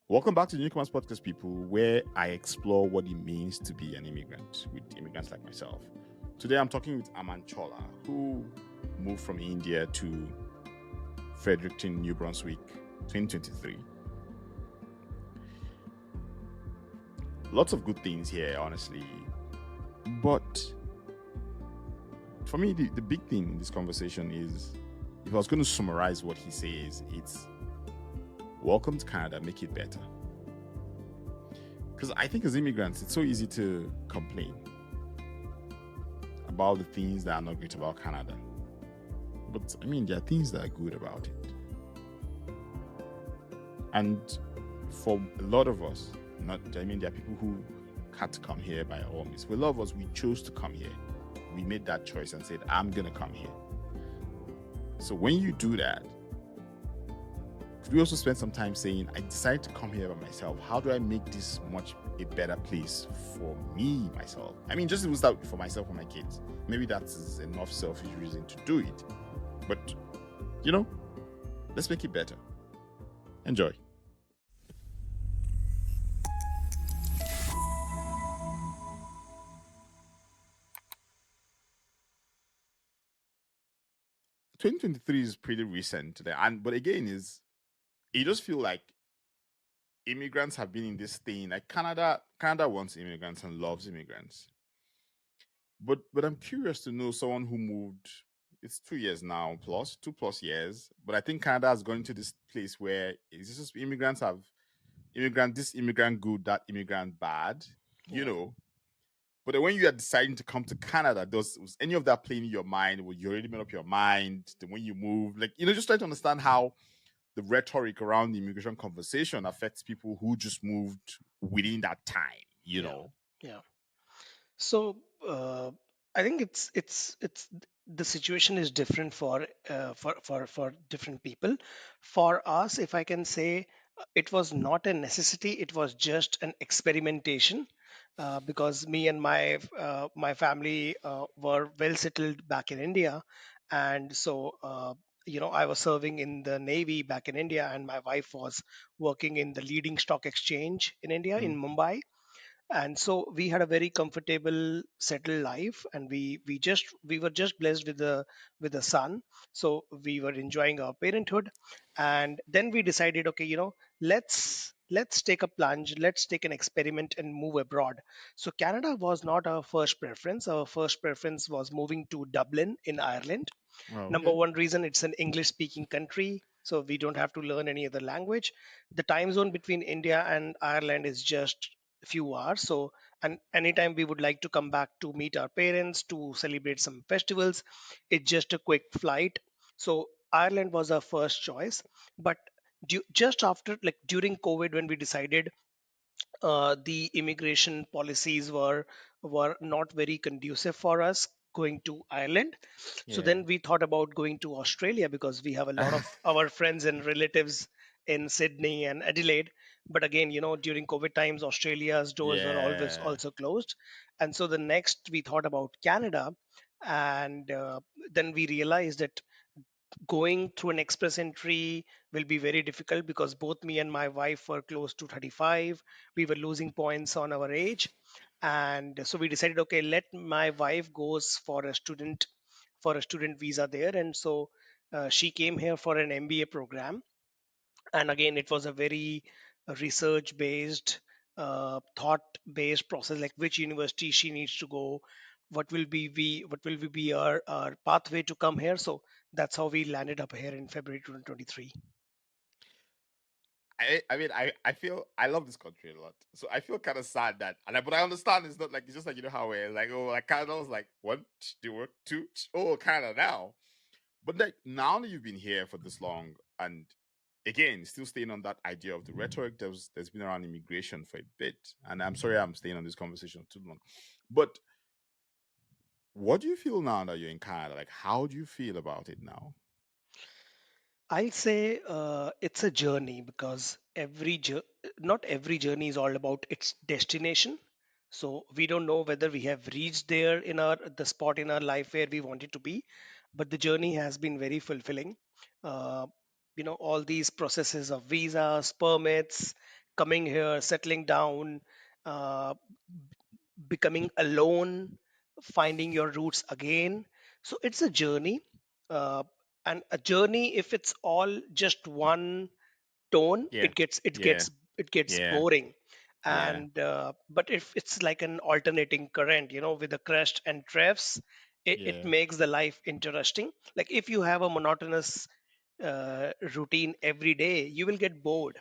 Welcome back to the Newcomers Podcast, people, where I explore what it means to be an immigrant with immigrants like myself. Today, I'm talking with Aman Chawla, who moved from India to Fredericton, New Brunswick, 2023. Lots of good things here, honestly. But for me, the big thing in this conversation is if I was going to summarize what he says, it's welcome to Canada, make it better. Because I think as immigrants, it's so easy to complain about the things that are not great about Canada. But I mean, there are things that are good about it. And for a lot of us, there are people who had to come here by all means. For a lot of us, we chose to come here. We made that choice and said, I'm going to come here. So when you do that, we also spend some time saying, I decided to come here by myself. How do I make this much a better place for me, myself? I mean, just to start for myself and my kids. Maybe that's enough selfish reason to do it. But, let's make it better. Enjoy. "2023 is pretty recent today, but again, it just feel like immigrants have been in this thing. Like Canada wants immigrants and loves immigrants. But I'm curious to know someone who moved. It's 2 years now, plus 2+ years. But I think Canada has gone to this place where it's just immigrants have this immigrant good, that immigrant bad. You Yeah. know. But then when you are deciding to come to Canada, was any of that playing in your mind? Were you already made up your mind? Then when you move, just trying to understand how the rhetoric around the immigration conversation affects people who just moved within that time. Yeah. Yeah. So I think it's the situation is different for different people. For us, if I can say, it was not a necessity. It was just an experimentation. Because me and my family were well settled back in India, and so I was serving in the Navy back in India, and my wife was working in the leading stock exchange in India Mm. in Mumbai. And so we had a very comfortable settled life, and we were just blessed with a son. So we were enjoying our parenthood, and then we decided, okay, let's take a plunge, let's take an experiment and move abroad. So Canada was not our first preference. Our first preference was moving to Dublin in Ireland. Oh, Number okay. one reason, it's an English speaking country, so we don't have to learn any other language. The time zone between India and Ireland is just a few hours. So, and anytime we would like to come back to meet our parents, to celebrate some festivals, it's just a quick flight. So Ireland was our first choice. But just after, like during COVID, when we decided, the immigration policies were not very conducive for us going to Ireland. So Yeah. then we thought about going to Australia, because we have a lot of our friends and relatives in Sydney and Adelaide. But again, during COVID times, Australia's doors were always Yeah. also closed. And so the next we thought about Canada, and then we realized that going through an express entry will be very difficult, because both me and my wife were close to 35. We were losing points on our age. And so we decided, okay, let my wife goes for a student visa there. And so she came here for an MBA program. And again, it was a very research based, thought based process, like which university she needs to go, what will be our pathway to come here. So that's how we landed up here in February 2023. I feel I love this country a lot. So I feel kind of sad but I understand it's not like it's just like how we're like, oh, like Canada was like one, do work, two, oh, Canada now. But like now that you've been here for this long, and again, still staying on that idea of the rhetoric there's been around immigration for a bit, and I'm sorry I'm staying on this conversation too long. But what do you feel now that you're in Canada? Like, how do you feel about it now? I'll say it's a journey, because not every journey is all about its destination. So we don't know whether we have reached there in the spot in our life where we wanted to be, but the journey has been very fulfilling. Uh, all these processes of visas, permits, coming here, settling down, uh, becoming alone, finding your roots again. So it's a journey, uh, and a journey. If it's all just one tone, Yeah. it gets Yeah. it gets Yeah. boring. Yeah. And but if it's like an alternating current, with the crest and troughs, it Yeah. makes the life interesting. Like if you have a monotonous routine every day, you will get bored.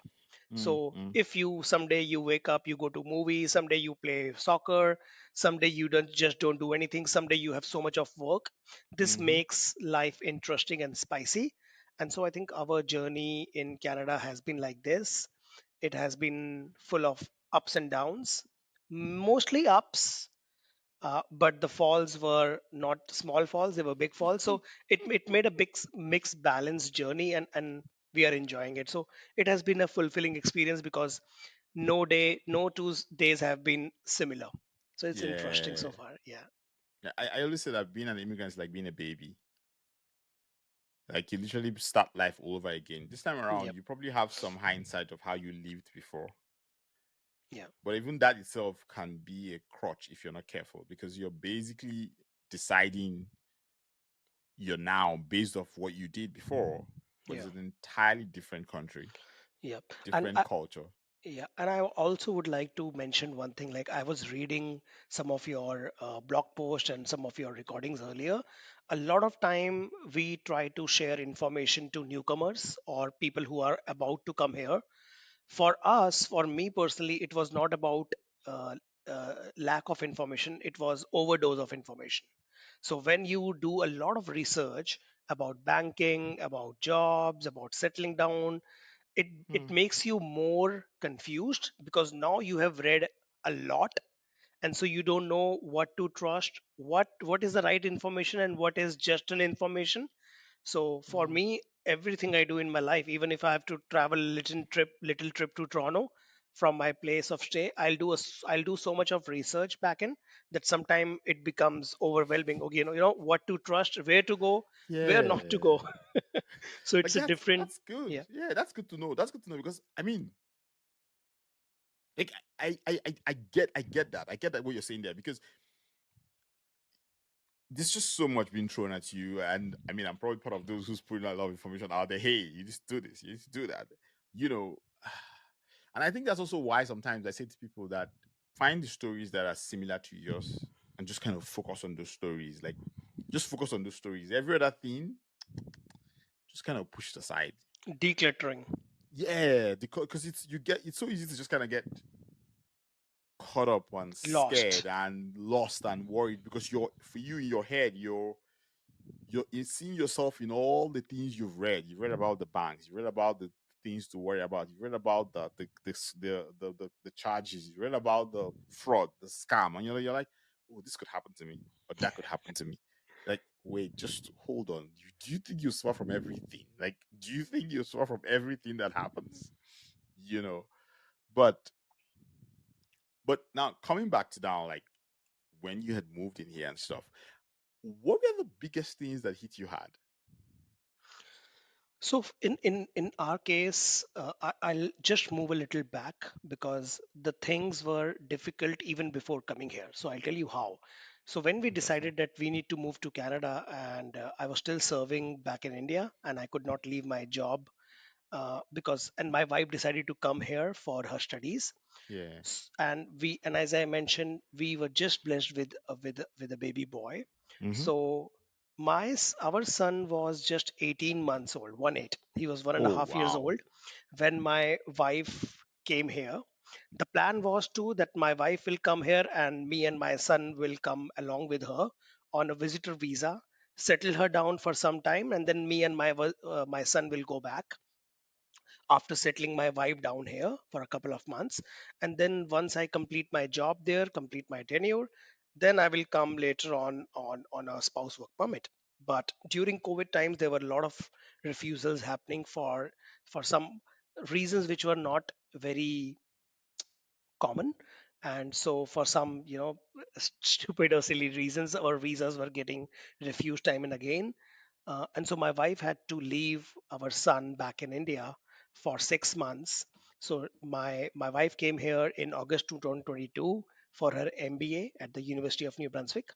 Mm, So mm, if you someday you wake up, you go to movies, someday you play soccer, someday you don't do anything, someday you have so much of work. This mm-hmm. makes life interesting and spicy. And so I think our journey in Canada has been like this. It has been full of ups and downs, mostly ups, but the falls were not small falls; they were big falls. So it made a big mixed balanced journey, and we are enjoying it. So it has been a fulfilling experience because no days have been similar. So it's interesting Yeah. so far. Yeah, Yeah, I always say that being an immigrant is like being a baby. Like you literally start life all over again. This time around, yep, you probably have some hindsight of how you lived before. yeah, But even that itself can be a crutch if you're not careful because you're basically deciding your now based off what you did before. But it's yeah, an entirely different country, yeah. And different culture. yeah, and I also would like to mention one thing. Like I was reading some of your blog posts and some of your recordings earlier. A lot of time we try to share information to newcomers or people who are about to come here. For us, for me personally, it was not about uh, lack of information. It was overdose of information. So when you do a lot of research about banking, about jobs, about settling down, it Hmm. makes you more confused because now you have read a lot, and so you don't know what to trust, what is the right information and what is just an information. So for Hmm. me, everything I do in my life, even if I have to travel little trip to Toronto from my place of stay, I'll do so much of research back in that sometime it becomes overwhelming. Okay, what to trust, where to go, where not to go. Yeah. So Like it's a different. that's good. Yeah, Yeah, that's good to know. That's good to know because I mean, like I get that. I get that what you're saying there because there's just so much being thrown at you. And I mean, I'm probably part of those who's putting a lot of information out there. Hey, you just do this, you just do that, you know. And I think that's also why sometimes I say to people that find the stories that are similar to yours and just kind of focus on those stories. Like, just focus on those stories. Every other thing, just kind of push it aside. decluttering. Yeah, because it's so easy to just kind of get caught up and Lost. scared and lost and worried because you're for you in your head you're seeing yourself in all the things you've read. You've read about the banks. You've read about the things to worry about. You've read about the charges. You read about the fraud, the scam, and you're like, oh, this could happen to me, or that could happen to me. Like, wait, just hold on. Do you think you suffer from everything? Like, do you think you suffer from everything that happens? You know, but now coming back to now, like when you had moved in here and stuff, what were the biggest things that hit you hard? So in our case, I'll just move a little back because the things were difficult even before coming here. So I'll tell you how. So when we Interesting. decided that we need to move to Canada, and I was still serving back in India, and I could not leave my job because, and my wife decided to come here for her studies. Yeah. And as I mentioned, we were just blessed with a baby boy. Mm-hmm. So our son was just 18 months old, 1 8. He was one and a Oh half years wow. old when my wife came here. The plan was to that my wife will come here and me and my son will come along with her on a visitor visa, settle her down for some time, and then me and my son will go back after settling my wife down here for a couple of months. And then once I complete my job there, complete my tenure, then I will come later on a spouse work permit. But during COVID times, there were a lot of refusals happening for some reasons which were not very common. And so for some, stupid or silly reasons, our visas were getting refused time and again. And so my wife had to leave our son back in India for 6 months. So my wife came here in August 2022 for her MBA at the University of New Brunswick,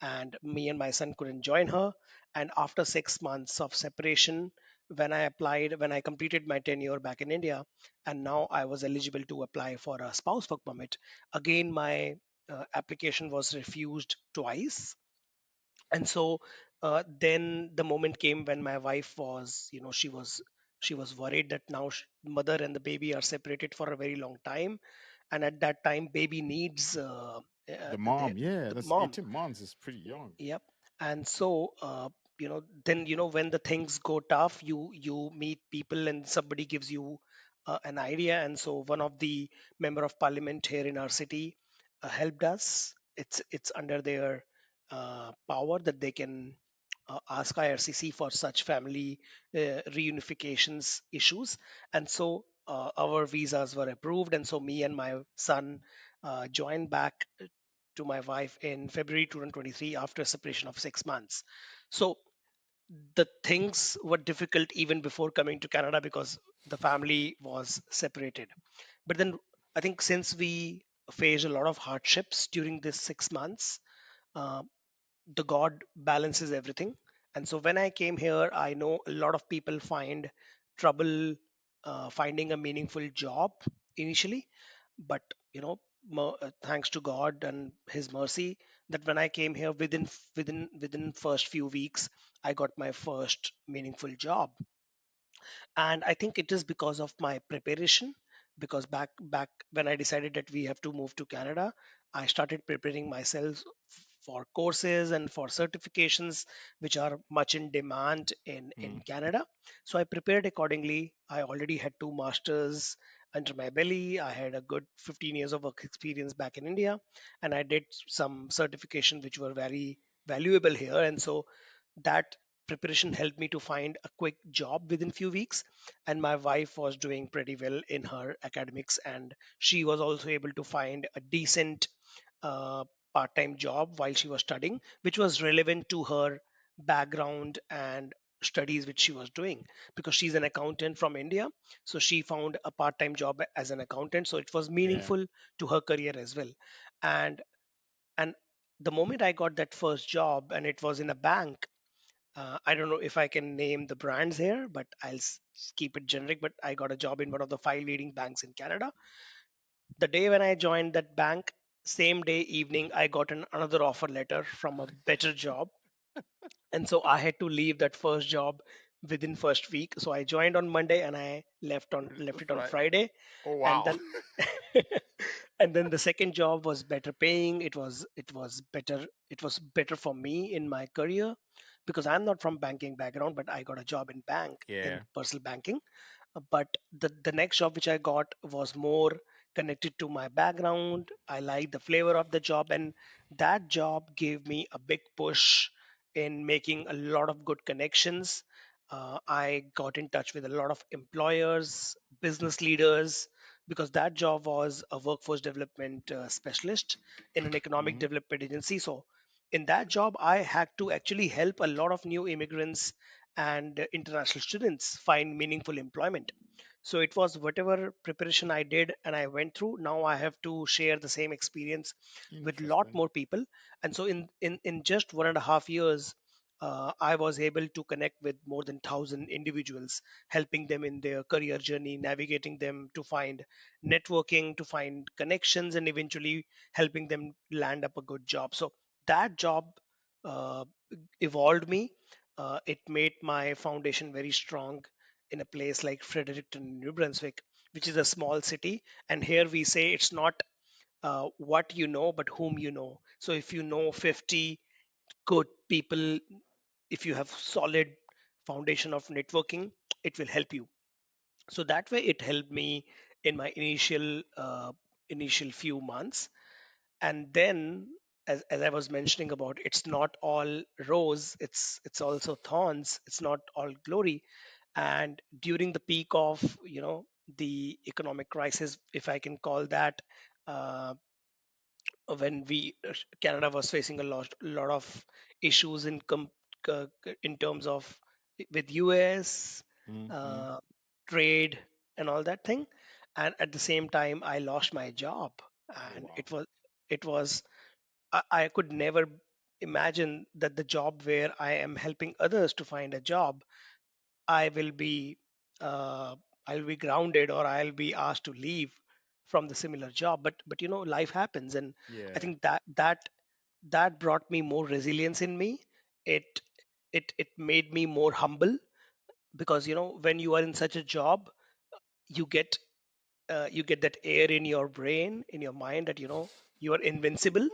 and me and my son couldn't join her. And after 6 months of separation, when I completed my tenure back in India, and now I was eligible to apply for a spouse work permit. Again, my application was refused twice, and so then the moment came when my wife was, she was worried that now mother and the baby are separated for a very long time, and at that time baby needs The the, mom, yeah, the that's mom. 18 months is pretty young. Yep. And so, then, when the things go tough, you meet people and somebody gives you an idea. And so one of the member of parliament here in our city helped us. It's under their power that they can ask IRCC for such family reunifications issues. And so our visas were approved. And so me and my son joined back to my wife in February 2023 after a separation of 6 months. So the things were difficult even before coming to Canada because the family was separated. But then I think since we faced a lot of hardships during this 6 months, uh, the God balances everything. And so when I came here, I know a lot of people find trouble finding a meaningful job initially, but thanks to God and His mercy, that when I came here, within first few weeks, I got my first meaningful job. And I think it is because of my preparation, because back when I decided that we have to move to Canada, I started preparing myself for courses and for certifications which are much in demand in Mm, Canada. So I prepared accordingly. I already had two masters under my belly. I had a good 15 years of work experience back in India, and I did some certification which were very valuable here. And so that preparation helped me to find a quick job within few weeks. And my wife was doing pretty well in her academics, and she was also able to find a decent uh, part-time job while she was studying, which was relevant to her background and studies which she was doing, because she's an accountant from India. So she found a part-time job as an accountant, so it was yeah. meaningful to her career as well. And and the moment I got that first job, and it was in a bank, I don't know if I can name the brands here, but keep it generic. But I got a job in one of the five leading banks in Canada. The day when I joined that bank, same day evening, I got another offer letter from a better job, and so I had to leave that first job within first week. So I joined on Monday and I left it on Right. Friday, Oh and wow. then and then the second job was better paying. It was better for me in my career, because I'm not from banking background, but I got a job in bank in Yeah. personal banking. But the next job which I got was more connected to my background. I liked the flavor of the job, and that job gave me a big push in making a lot of good connections. I got in touch with a lot of employers, business leaders, because that job was a workforce development specialist in an economic Hmm. development agency. So in that job, I had to actually help a lot of new immigrants and international students find meaningful employment. So it was whatever preparation I did and I went through. Now I have to share the same experience with lot Interesting. more people. And so in just 1.5 years, I was able to connect with more than 1,000 individuals, helping them in their career journey, navigating them to find networking, to find connections, and eventually helping them land up a good job. So that job uh, evolved me. It made my foundation very strong in a place like Fredericton, New Brunswick, which is a small city. And here we say it's not what you know, but whom you know. So if you know 50 good people, if you have solid foundation of networking, it will help you. So that way, it helped me in my initial few months. And then, as I was mentioning about, it's not all rose, it's also thorns, it's not all glory. And during the peak of the economic crisis, if I can call that, uh, when Canada was facing a lot of issues in terms of with US Hmm. uh, trade and all that thing. and at the same time I lost my job. Oh And wow. it was I could never imagine that the job where I am helping others to find a job, I will be uh, I'll be grounded, or I'll be asked to leave from the similar job. But life happens, and I Yeah. think that brought me more resilience in me. It it it made me more humble, because when you are in such a job, you get you get that air in your brain, in your mind, that you are invincible.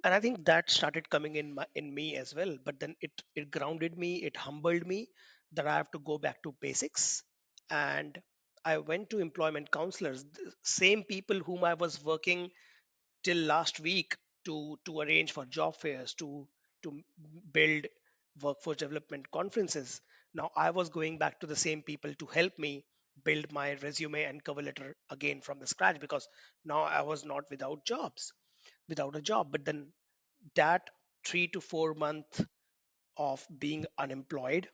And I think that started coming in me as well. But then it grounded me, it humbled me, that I have to go back to basics. And I went to employment counselors, the same people whom I was working till last week to arrange for job fairs, to build workforce development conferences. Now I was going back to the same people to help me build my resume and cover letter again from the scratch, because now I was not without a job. But then that 3 to 4 month of being unemployed,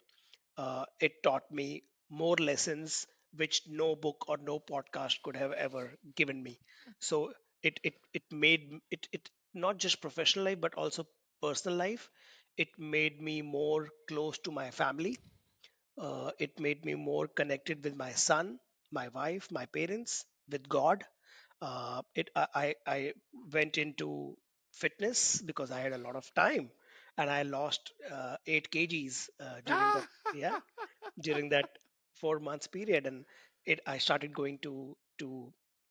it taught me more lessons which no book or no podcast could have ever given me. So it made it not just professional life but also personal life. It made me more close to my family. It made me more connected with my son, my wife, my parents, with God. I went into fitness because I had a lot of time, and I lost 8 kgs during that. Yeah, during that 4 months period. And it I started going to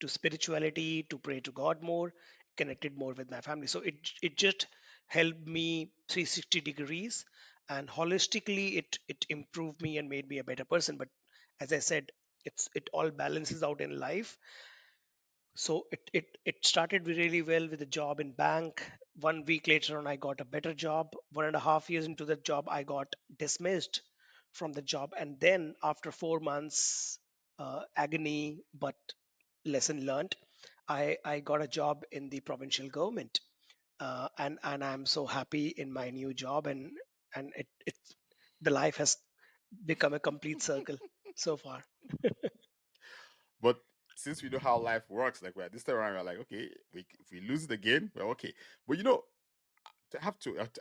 spirituality, to pray to God more, connected more with my family. So it just helped me 360 degrees, and holistically it improved me and made me a better person. But as I said, it all balances out in life. So it started really well with a job in bank. 1 week later on, I got a better job. 1.5 years into the job, I got dismissed from the job. And then after 4 months, agony but lesson learned, I got a job in the provincial government. And I'm so happy in my new job. And it the life has become a complete circle so far. But since we know how life works, like we're this time around, we're like, okay, if we lose it again, well, okay. But I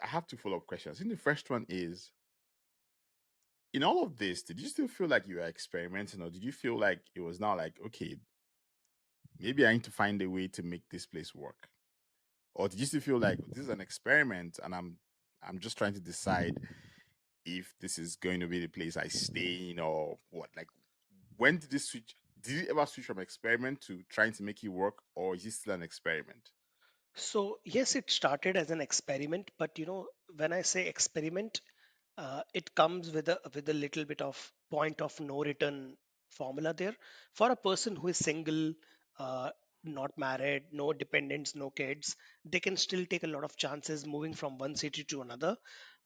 have two follow up questions. I think the first one is, in all of this, did you still feel like you were experimenting, or did you feel like it was now like, okay, maybe I need to find a way to make this place work? Or did you still feel like this is an experiment and I'm just trying to decide if this is going to be the place I stay in or what? Like, when did this switch? Did it ever switch from experiment to trying to make it work, or is it still an experiment? So yes, it started as an experiment, but when I say experiment, it comes with a little bit of point of no return formula there. For a person who is single, uh, not married, no dependents, no kids, they can still take a lot of chances moving from one city to another.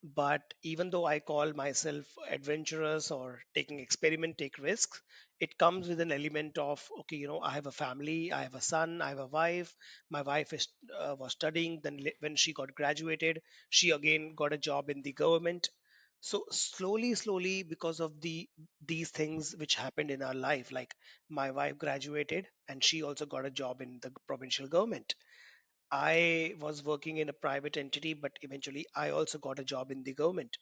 But even though I call myself adventurous or taking experiment, take risks, it comes with an element of, okay, I have a family, I have a son, I have a wife. My wife was studying. Then when she got graduated, she again got a job in the government. So slowly, because of these things which happened in our life, like my wife graduated and she also got a job in the provincial government. I was working in a private entity, but eventually I also got a job in the government.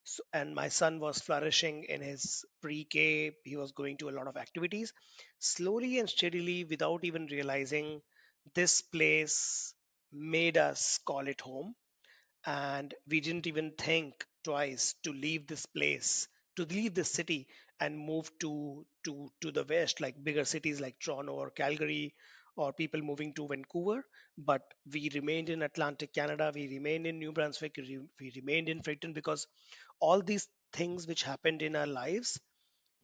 So, and my son was flourishing in his pre-K. He was going to a lot of activities. Slowly and steadily, without even realizing, this place made us call it home. And we didn't even think twice to leave this place, to leave this city and move to the west, like bigger cities like Toronto or Calgary, or people moving to Vancouver. But we remained in Atlantic Canada, we remained in New Brunswick, we remained in Fredericton, because all these things which happened in our lives,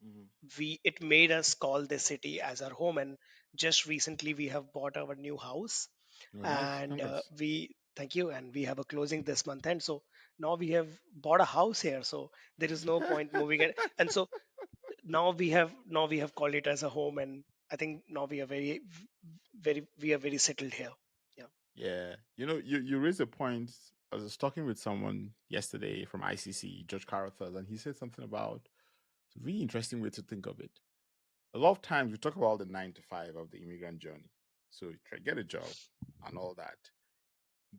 Mhm. we it made us call this city as our home. And just recently we have bought our new house, Oh, nice. and Congrats. we thank you, and we have a closing this month end. So now we have bought a house here, so there is no point moving it. And so now we have called it as a home. And I think now we are very settled here. Yeah. Yeah. You raised a point. I was talking with someone yesterday from ICC, George Carruthers, and he said something about, it's a really interesting way to think of it. A lot of times we talk about the 9 to 5 of the immigrant journey. So you try get a job and all that.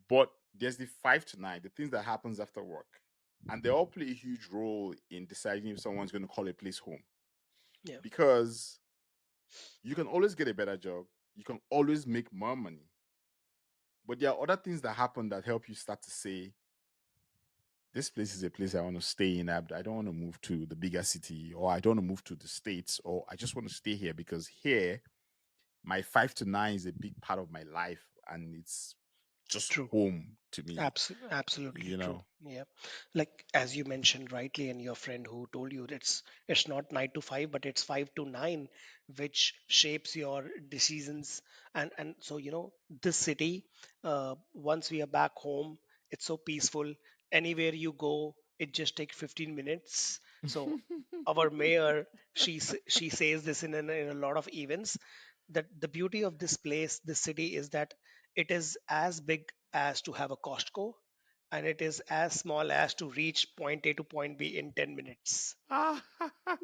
But there's the 5 to 9, the things that happens after work. And they all play a huge role in deciding if someone's going to call a place home. Yeah, Because you can always get a better job, you can always make more money. But there are other things that happen that help you start to say, this place is a place I want to stay in. I don't want to move to the bigger city, or I don't want to move to the States, or I just want to stay here because here, my 5 to 9 is a big part of my life and it's just true. home to me, Absolutely you true. know? Yeah, like as you mentioned rightly, and your friend who told you it's not 9 to 5, but it's 5 to 9, which shapes your decisions. And so this city, once we are back home, it's so peaceful. Anywhere you go, it just takes 15 minutes. So our mayor, she says this in a lot of events, that the beauty of this place, this city, is that it is as big as to have a Costco, and it is as small as to reach point A to point B in 10 minutes.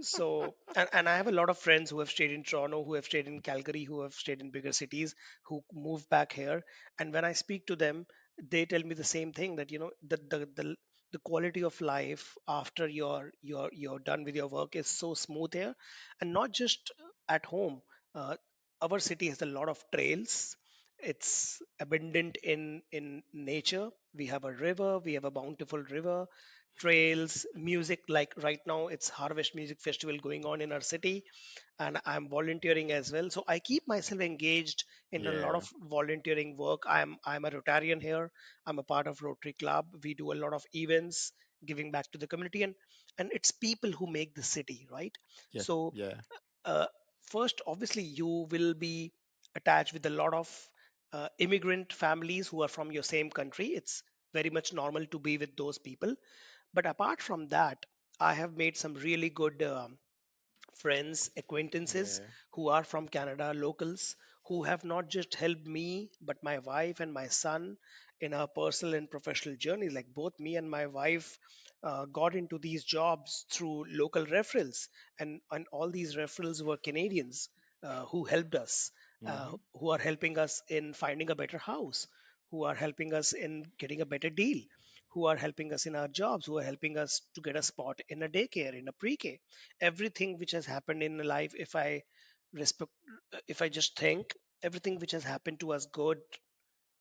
So, and I have a lot of friends who have stayed in Toronto, who have stayed in Calgary, who have stayed in bigger cities, who moved back here. And when I speak to them, they tell me the same thing, that the quality of life after you're done with your work is so smooth here, and not just at home. Uh, our city has a lot of trails. It's abundant in nature. We have a river. We have a bountiful river, trails, music. Like right now, it's Harvest Music Festival going on in our city, and I'm volunteering as well. So I keep myself engaged in a lot Yeah. of volunteering work. I'm a Rotarian here. I'm a part of Rotary Club. We do a lot of events, giving back to the community, and it's people who make the city, right? Yeah. So Yeah. uh, first, obviously, you will be attached with a lot of immigrant families who are from your same country. It's very much normal to be with those people, but apart from that, I have made some really good friends, acquaintances Yeah. who are from Canada, locals, who have not just helped me, but my wife and my son in our personal and professional journey. Like both me and my wife got into these jobs through local referrals, and all these referrals were Canadians who helped us, Hmm. who are helping us in finding a better house, who are helping us in getting a better deal, who are helping us in our jobs, who are helping us to get a spot in a daycare, in a pre-K. Everything which has happened in life, respect if I just think, everything which has happened to us good,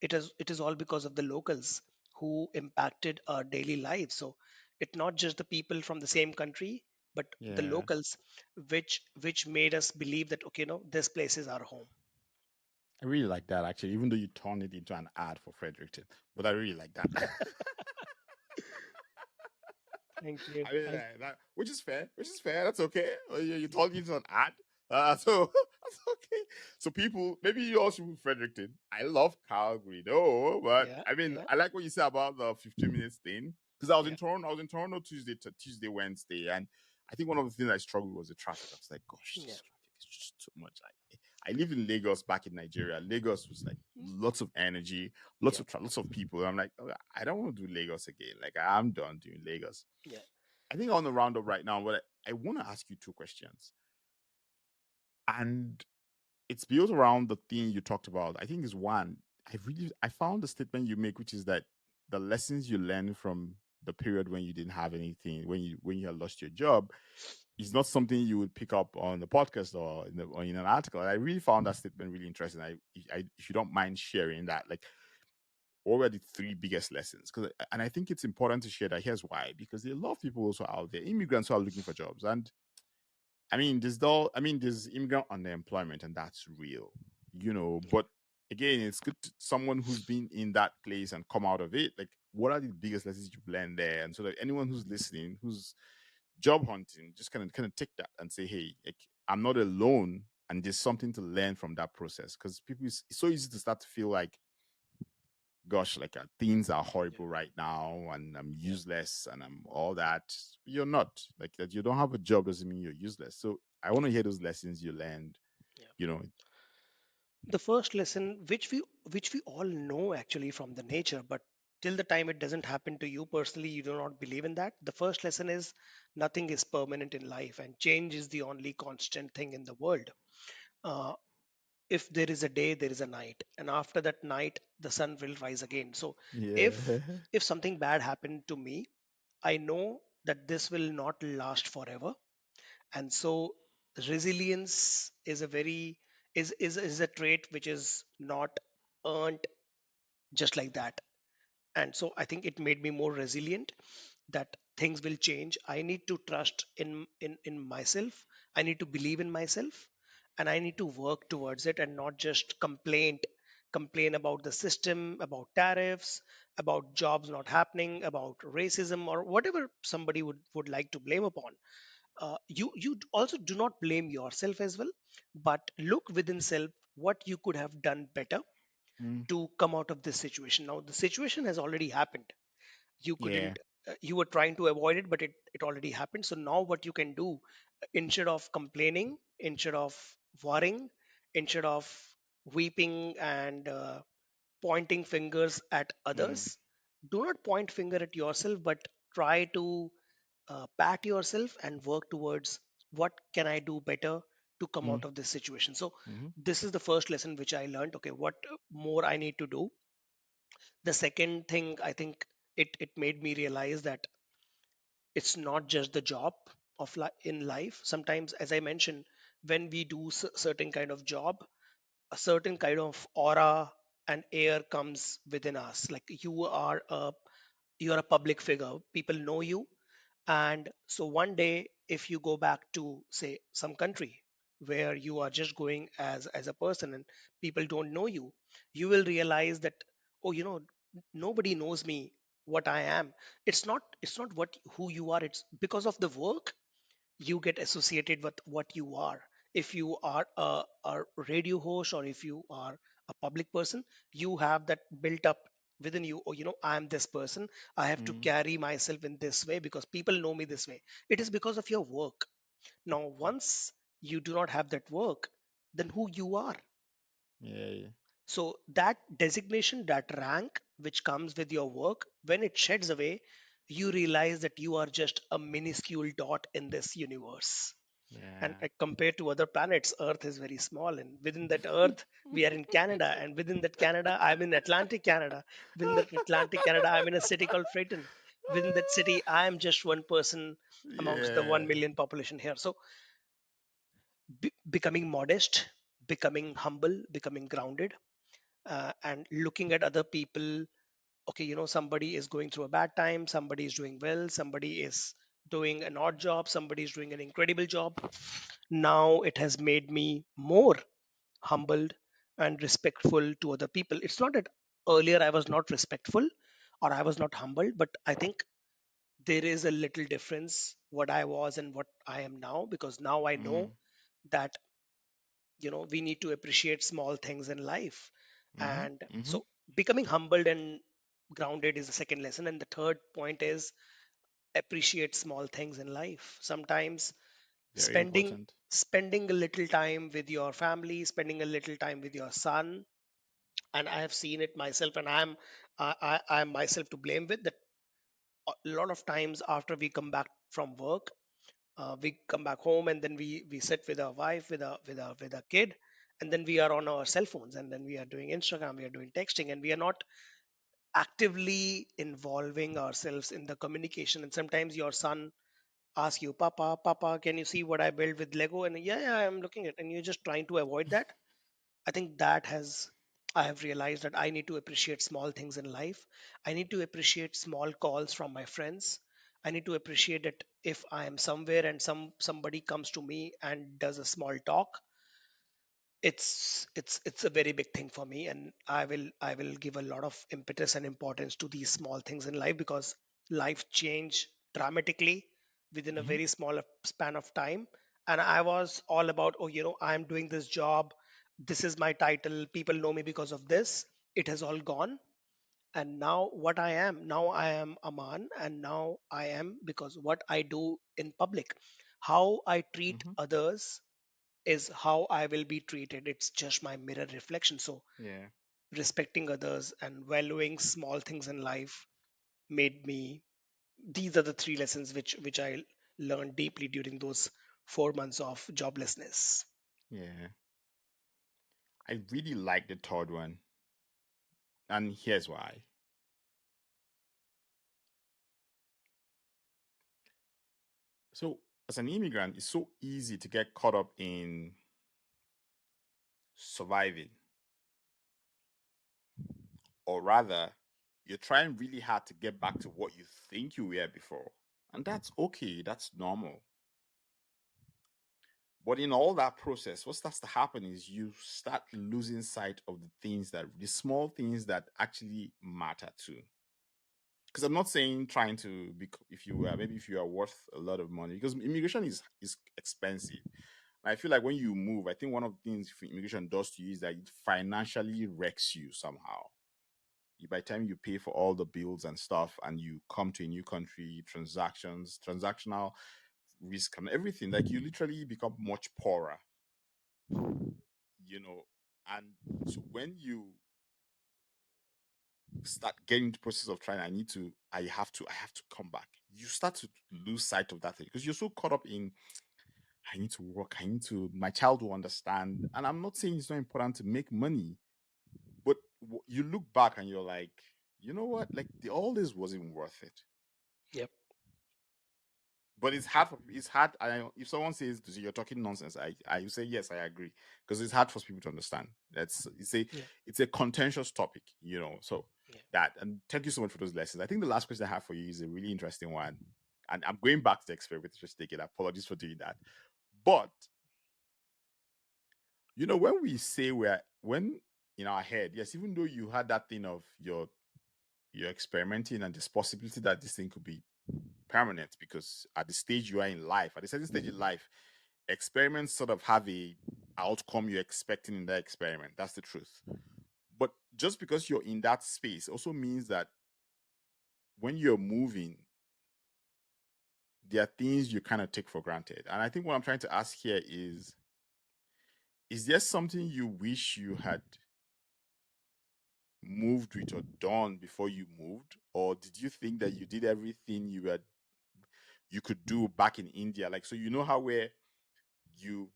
it is all because of the locals who impacted our daily lives. So it's not just the people from the same country, but the Yeah. locals, which made us believe that, okay, no, this place is our home. I really like that actually, even though you turned it into an ad for Fredericton. But I really like that. Thank you. I mean, which is fair. Which is fair. That's okay. You told me it's an ad, so that's okay. So people, maybe you also move Fredericton. I love Calgary, though. But Yeah, I mean, yeah, I like what you said about the 15 minutes thing because I was in yeah, Toronto. I was in Toronto Tuesday, Wednesday, and I think one of the things I struggled was the traffic. I was like, gosh, yeah, this traffic is just too much. I live in Lagos, back in Nigeria. Lagos was like lots of energy, yeah, lots of people. I'm like, "Oh, I don't want to do Lagos again. Like I'm done doing Lagos." yeah. I think I want to round up right now, but I want to ask you two questions. And it's built around the thing you talked about. I think is one. I found the statement you make, which is that the lessons you learn from the period when you didn't have anything, when you had lost your job, is not something you would pick up on the podcast or in an article. And I really found that statement really interesting. If you don't mind sharing that, like, what were the three biggest lessons? And I think it's important to share that. Here's why: because there are a lot of people also out there, immigrants who are looking for jobs, and there's immigrant unemployment, and that's real, Yeah, But again, it's good someone who's been in that place and come out of it. Like, what are the biggest lessons you've learned there? And so that anyone who's listening, who's job hunting, just kind of take that and say, hey, like, I'm not alone, and there's something to learn from that process. Because people, it's so easy to start to feel like, gosh, like things are yeah, horrible right now, and I'm yeah, useless, and I'm all that. You're not. Like, that you don't have a job doesn't mean you're useless. So I want yeah, to hear those lessons you learned. yeah. You know, The first lesson, which we all know actually from the nature, but till the time it doesn't happen to you personally, you do not believe in that. The first lesson is nothing is permanent in life, and change is the only constant thing in the world. uh, if there is a day, there is a night, and after that night the sun will rise again. So if Yeah. if something bad happened to me, I know that this will not last forever. And so resilience is a very is a trait which is not earned just like that. And so I think it made me more resilient, that things will change. I need to trust in myself. I need to believe in myself, and I need to work towards it, and not just complain about the system, about tariffs, about jobs not happening, about racism, or whatever somebody would like to blame upon. You also do not blame yourself as well, but look within self what you could have done better Mm. to come out of this situation. Now the situation has already happened. You Yeah. couldn't you were trying to avoid it, but it already happened. So now what you can do, instead of complaining, instead of worrying, instead of weeping and pointing fingers at Mm. others, do not point finger at yourself, but try to pat yourself and work towards what can I do better to come Mm. out of this situation. So Mm-hmm. this is the first lesson which I learned. Okay, what more I need to do. The second thing, I think, it made me realize that it's not just the job in life. Sometimes, as I mentioned, when we do certain kind of job, a certain kind of aura and air comes within us. Like you're a public figure, people know you. And so one day, if you go back to, say, some country where you are just going as a person and people don't know you, you will realize that, oh, nobody knows me, what I am. It's not what who you are. It's because of the work you get associated with what you are. If you are a radio host, or if you are a public person, you have that built up within you. Or, I am this person, I have to Mm. carry myself in this way because people know me this way. It is because of your work. Now once you do not have that work, then who you are. Yeah. Yeah. So that designation, that rank which comes with your work, when it sheds away, you realize that you are just a minuscule dot in this universe. And Yeah. compared to other planets, Earth is very small, and within that Earth we are in Canada, and within that Canada I'm in Atlantic Canada. Within that Atlantic Canada I'm in a city called Fredericton. Within that city I am just one person amongst the 1 Yeah. million population here. So becoming modest, becoming humble, becoming grounded, and looking at other people. Okay, somebody is going through a bad time, somebody is doing well, somebody is doing an odd job, somebody is doing an incredible job. Now it has made me more humbled and respectful to other people. It's not that earlier I was not respectful or I was not humbled, but I think there is a little difference what I was and what I am now, because now I know Mm. that we need to appreciate small things in life. Mm-hmm. And Mm-hmm. so becoming humbled and grounded is the second lesson, and the third point is appreciate small things in life. Sometimes Very spending important. spending a little time with your family, spending a little time with your son. And I have seen it myself, and I'm myself to blame with that. A lot of times after we come back from work, we come back home, and then we sit with our wife, with a kid, and then we are on our cell phones, and then we are doing Instagram, we are doing texting, and we are not actively involving ourselves in the communication. And sometimes your son asks you, Papa, can you see what I built with Lego? And yeah, yeah, I'm looking at it. And you're just trying to avoid that. I think I have realized that I need to appreciate small things in life. I need to appreciate small calls from my friends. I need to appreciate that if I am somewhere and somebody comes to me and does a small talk, it's a very big thing for me. And I will give a lot of impetus and importance to these small things in life, because life change dramatically within a Mm-hmm. very small span of time. And I was all about, oh, I'm doing this job, this is my title, people know me because of this. It has all gone. And now what I am Aman, and now I am because what I do in public. How I treat Mm-hmm. others is how I will be treated. It's just my mirror reflection. So Yeah. respecting others and valuing small things in life made me. These are the three lessons which I learned deeply during those 4 months of joblessness. Yeah. I really like the third one. And here's why. So, as an immigrant, it's so easy to get caught up in surviving, or rather, you're trying really hard to get back to what you think you were before. And that's okay, that's normal. But in all that process, what starts to happen is you start losing sight of the small things that actually matter too. Because I'm not saying trying to be, if you are, maybe if you are worth a lot of money, because immigration is expensive. I feel like when you move, I think one of the things immigration does to you is that it financially wrecks you somehow. By the time you pay for all the bills and stuff, and you come to a new country, transactional risk, and everything, like you literally become much poorer, you know. And so when you start getting into the process of trying, I have to come back. You start to lose sight of that thing because you're so caught up in I need to work. My child will understand. And I'm not saying it's not important to make money, but you look back and you're like, you know what? Like, all this wasn't worth it. Yep. But it's hard. It's hard. If someone says to you, "You're talking nonsense," I say yes, I agree, because it's hard for people to understand. Yeah. It's a contentious topic, you know. So Yeah. that, and thank you so much for those lessons. I think the last question I have for you is a really interesting one, and I'm going back to the experiment. Just take it. Apologies for doing that, but when we say when in our head, yes, even though you had that thing of you're experimenting and there's possibility that this thing could be permanent, because at the stage you are in life, at a certain stage in life, experiments sort of have a outcome you're expecting in that experiment. That's the truth. But just because you're in that space also means that when you're moving, there are things you kind of take for granted. And I think what I'm trying to ask here is there something you wish you had moved with or done before you moved, or did you think that you did everything you could do back in India? Like, so how where you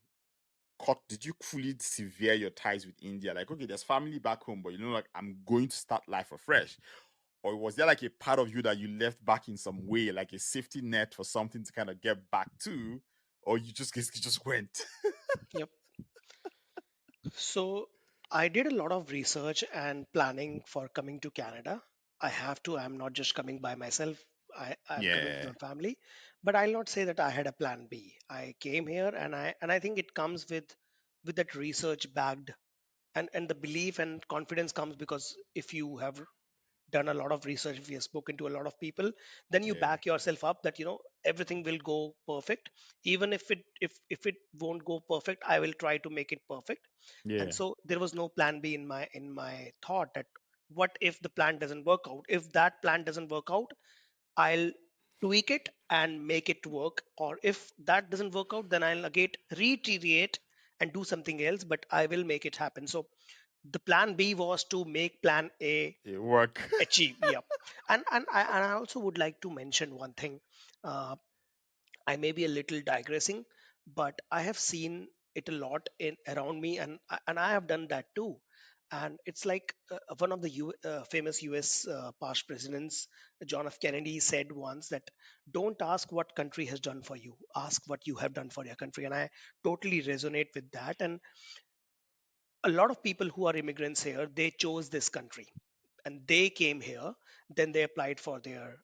cut, did you fully sever your ties with India? Like, okay, there's family back home, but like, I'm going to start life afresh. Or was there like a part of you that you left back in some way, like a safety net for something to kind of get back to, or you just basically just went? Yep. So I did a lot of research and planning for coming to Canada. I have to. I'm not just coming by myself. I'm coming with Yeah, my family, but I'll not say that I had a plan B. I came here, and I think it comes with that research backed, and the belief and confidence comes because if you have done a lot of research, if you have spoken to a lot of people, then you yeah, back yourself up that everything will go perfect. Even if it won't go perfect, I will try to make it perfect. And yeah, so there was no plan B in my thought that what if the plan doesn't work out. If that plan doesn't work out, I'll tweak it and make it work. Or if that doesn't work out, then I'll again reiterate and do something else, but I will make it happen. So the plan B was to make plan A it work. achieve. Yep. And I also would like to mention one thing. uh, I may be a little digressing, but I have seen it a lot in around me, and I have done that too. And it's like one of the famous US past presidents, John F. Kennedy, said once that don't ask what country has done for you, ask what you have done for your country. And I totally resonate with that. And a lot of people who are immigrants here, they chose this country and they came here. Then they applied for their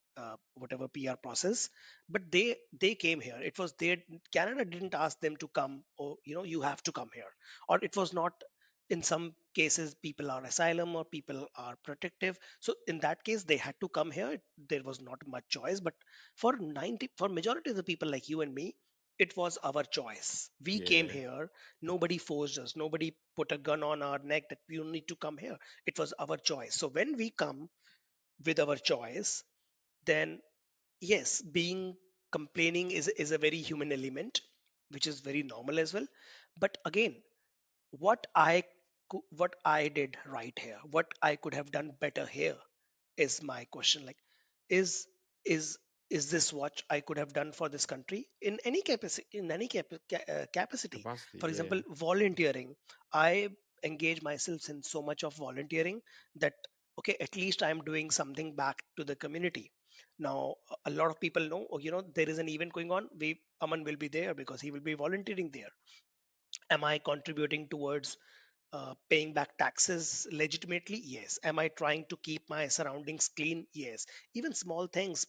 whatever PR process, but they came here. It was their, Canada didn't ask them to come, or you have to come here. Or it was not. In some cases people are asylum or people are protective, so in that case they had to come here. There was not much choice. But for majority of the people like you and me, it was our choice. We came Yeah, here. Nobody forced us. Nobody put a gun on our neck that you need to come here. It was our choice. So when we come with our choice, then yes, being complaining is a very human element, which is very normal as well. But again, what I what I did right here, what I could have done better here, is my question. Like, is is is this what I could have done for this country in any capacity, capacity? Capacity, For yeah. example, volunteering. I engage myself in so much of volunteering that, okay, at least I'm doing something back to the community. Now, a lot of people know, oh, there is an event going on. We Aman will be there because he will be volunteering there. Am I contributing towards paying back taxes legitimately? Yes. Am I trying to keep my surroundings clean? Yes. Even small things,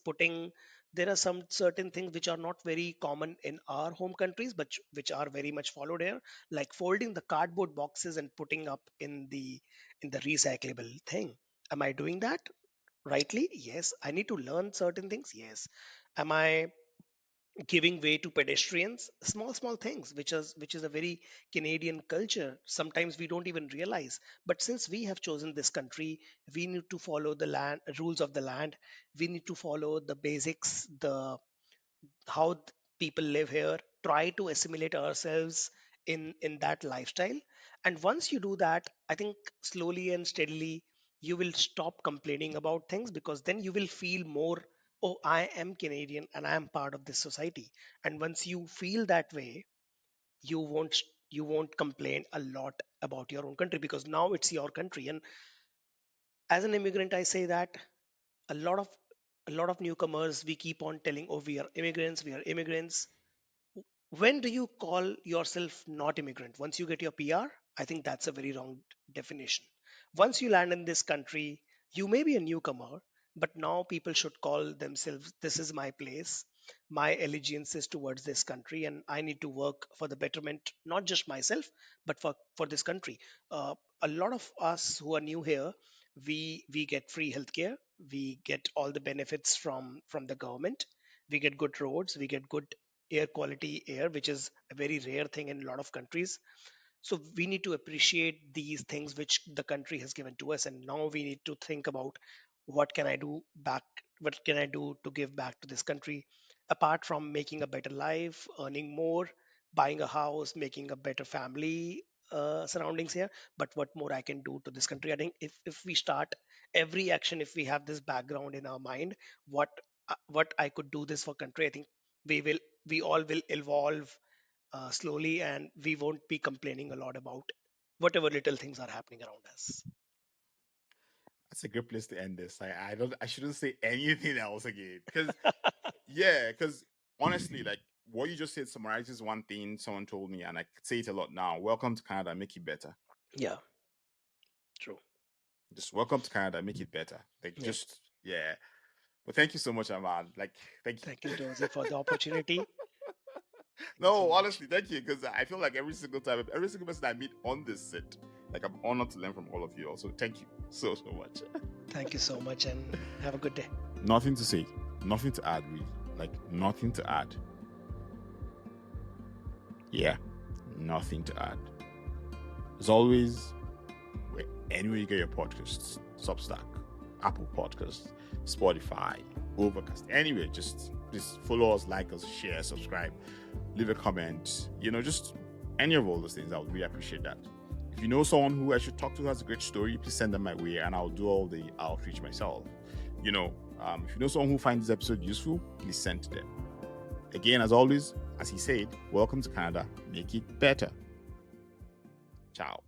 there are some certain things which are not very common in our home countries, but which are very much followed here, like folding the cardboard boxes and putting up in the recyclable thing. Am I doing that rightly? Yes. I need to learn certain things. Yes. Am I giving way to pedestrians? Small things, which is a very Canadian culture. Sometimes we don't even realize, but since we have chosen this country, we need to follow the land rules of the land. We need to follow the basics, the how people live here, try to assimilate ourselves in that lifestyle. And once you do that, I think slowly and steadily you will stop complaining about things, because then you will feel more, oh, I am Canadian and I am part of this society. And once you feel that way, you won't complain a lot about your own country, because now it's your country. And as an immigrant, I say that a lot of a lot of newcomers, we keep on telling, oh, we are immigrants, we are immigrants. When do you call yourself not immigrant? Once you get your PR? I think that's a very wrong definition. Once you land in this country, you may be a newcomer, but now people should call themselves, this is my place, my allegiance is towards this country, and I need to work for the betterment, not just myself, but for this country. A lot of us who are new here, we get free healthcare, we get all the benefits from the government, we get good roads, we get good air quality air, which is a very rare thing in a lot of countries. So we need to appreciate these things which the country has given to us, and now we need to think about, what can I do back, what can I do to give back to this country, apart from making a better life, earning more, buying a house, making a better family surroundings here. But what more I can do to this country? I think if we start every action, if we have this background in our mind, what what I could do this for country, I think we will we all will evolve slowly, and we won't be complaining a lot about whatever little things are happening around us. That's a good place to end this. I shouldn't say anything else again. Because honestly, like what you just said summarizes one thing someone told me, and I say it a lot now. Welcome to Canada, make it better. Yeah, true. Just welcome to Canada, make it better. Like Yeah. just yeah. But thank you so much, Aman. Like thank Thank you. you, Josie, for the opportunity. Thank you so No, much. honestly, thank you. Because I feel like every single time, every single person I meet on this set, like I'm honored to learn from all of you. Also, thank you so much. Thank you so much, and have a good day. Nothing to say, nothing to add, really. Like nothing to add. Yeah, nothing to add. As always, anywhere you get your podcasts, Substack, Apple Podcasts, Spotify, Overcast, anyway, just follow us, like us, share, subscribe, leave a comment. Just any of all those things. I would really appreciate that. If you know someone who I should talk to who has a great story, please send them my way, and I'll do all the outreach myself. If you know someone who finds this episode useful, please send to them. Again, as always, as he said, welcome to Canada. Make it better. Ciao.